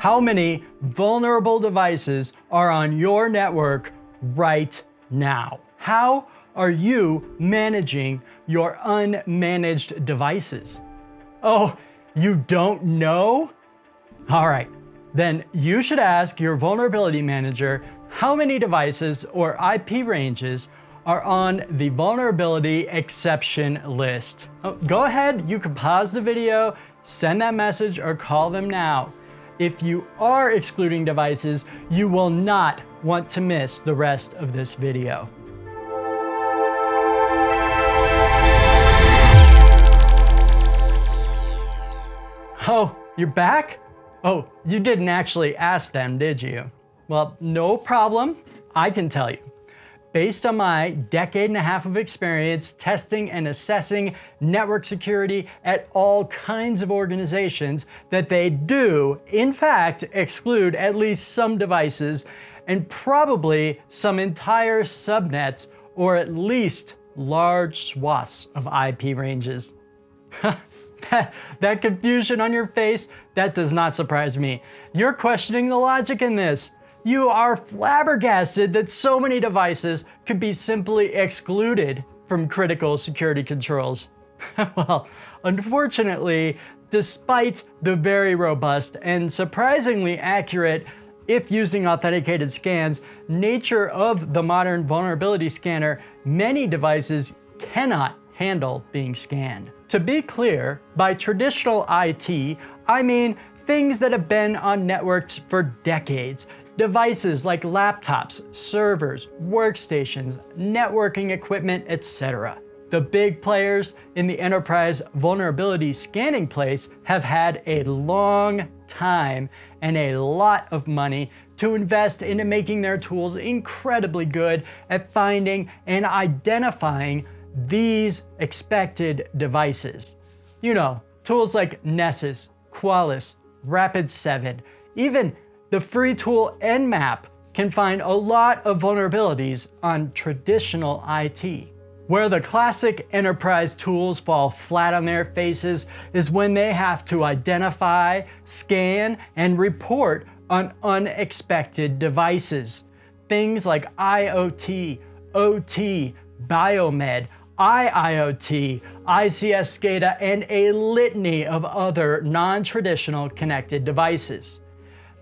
How many vulnerable devices are on your network right now? How are you managing your unmanaged devices? Oh, you don't know? All right, then you should ask your vulnerability manager how many devices or IP ranges are on the vulnerability exception list. Go ahead, you can pause the video, send that message, or call them now. If you are excluding devices, you will not want to miss the rest of this video. Oh, you're back? Oh, you didn't actually ask them, did you? Well, no problem. I can tell you. Based on my decade and a half of experience testing and assessing network security at all kinds of organizations, that they do, in fact, exclude at least some devices and probably some entire subnets or at least large swaths of IP ranges. That confusion on your face, that does not surprise me. You're questioning the logic in this. You are flabbergasted that so many devices could be simply excluded from critical security controls. Well, unfortunately, despite the very robust and surprisingly accurate, if using authenticated scans, nature of the modern vulnerability scanner, many devices cannot handle being scanned. To be clear, by traditional IT, I mean things that have been on networks for decades. Devices like laptops, servers, workstations, networking equipment, etc. The big players in the enterprise vulnerability scanning place have had a long time and a lot of money to invest into making their tools incredibly good at finding and identifying these expected devices. You know, tools like Nessus, Qualys, Rapid7, even the free tool Nmap can find a lot of vulnerabilities on traditional IT. Where the classic enterprise tools fall flat on their faces is when they have to identify, scan, and report on unexpected devices. Things like IoT, OT, biomed, IIoT, ICS SCADA, and a litany of other non-traditional connected devices.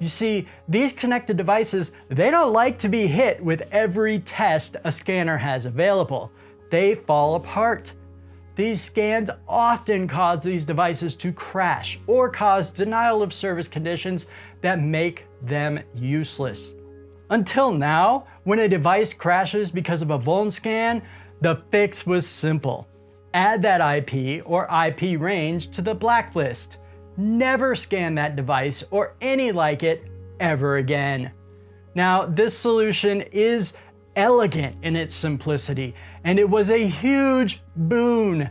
You see, these connected devices, they don't like to be hit with every test a scanner has available. They fall apart. These scans often cause these devices to crash or cause denial of service conditions that make them useless. Until now, when a device crashes because of a vuln scan, the fix was simple. Add that IP or IP range to the blacklist. Never scan that device or any like it ever again. Now, this solution is elegant in its simplicity, and it was a huge boon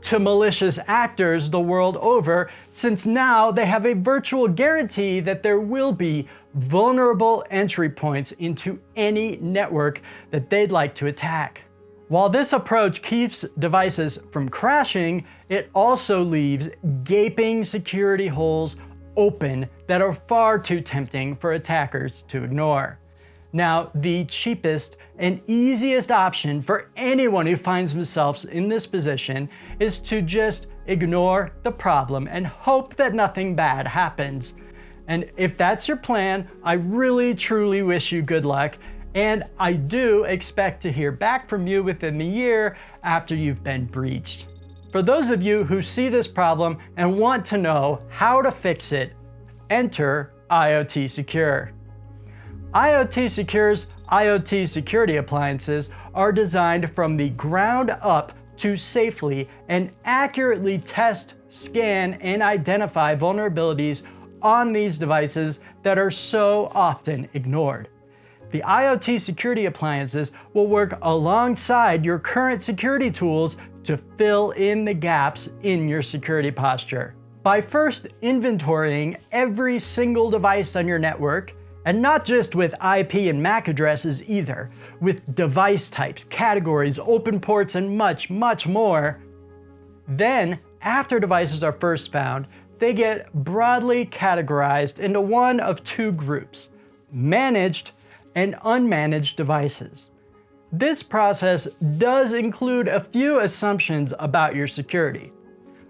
to malicious actors the world over, since now they have a virtual guarantee that there will be vulnerable entry points into any network that they'd like to attack. While this approach keeps devices from crashing, it also leaves gaping security holes open that are far too tempting for attackers to ignore. Now, the cheapest and easiest option for anyone who finds themselves in this position is to just ignore the problem and hope that nothing bad happens. And if that's your plan, I really truly wish you good luck. And I do expect to hear back from you within the year after you've been breached. For those of you who see this problem and want to know how to fix it, enter IoT Secure. IoT Secure's IoT security appliances are designed from the ground up to safely and accurately test, scan, and identify vulnerabilities on these devices that are so often ignored. The IoT security appliances will work alongside your current security tools to fill in the gaps in your security posture. By first inventorying every single device on your network, and not just with IP and MAC addresses either, with device types, categories, open ports, and much, much more. Then, after devices are first found, they get broadly categorized into one of two groups: managed and unmanaged devices. This process does include a few assumptions about your security.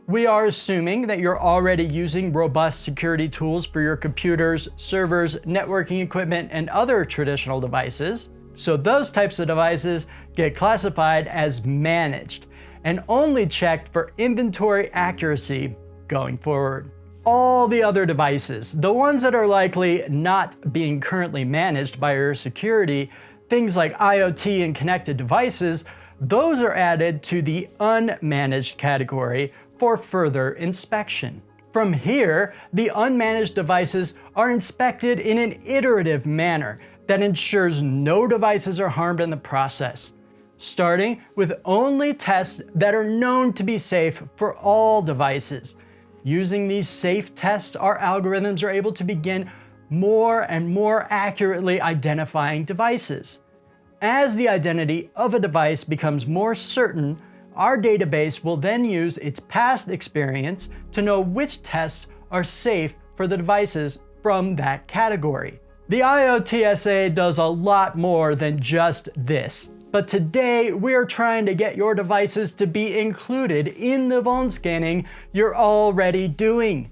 We are assuming that you're already using robust security tools for your computers, servers, networking equipment, and other traditional devices. So those types of devices get classified as managed and only checked for inventory accuracy going forward. All the other devices, the ones that are likely not being currently managed by your security, things like IoT and connected devices, those are added to the unmanaged category for further inspection. From here, the unmanaged devices are inspected in an iterative manner that ensures no devices are harmed in the process, starting with only tests that are known to be safe for all devices. Using these safe tests, our algorithms are able to begin more and more accurately identifying devices. As the identity of a device becomes more certain, our database will then use its past experience to know which tests are safe for the devices from that category. The IoTSA does a lot more than just this, but today we are trying to get your devices to be included in the vuln scanning you're already doing.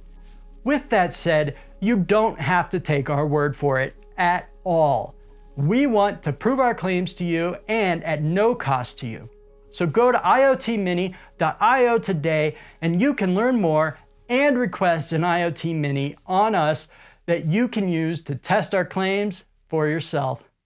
With that said, you don't have to take our word for it at all. We want to prove our claims to you and at no cost to you. So go to iotmini.io today and you can learn more and request an IoT Mini on us that you can use to test our claims for yourself.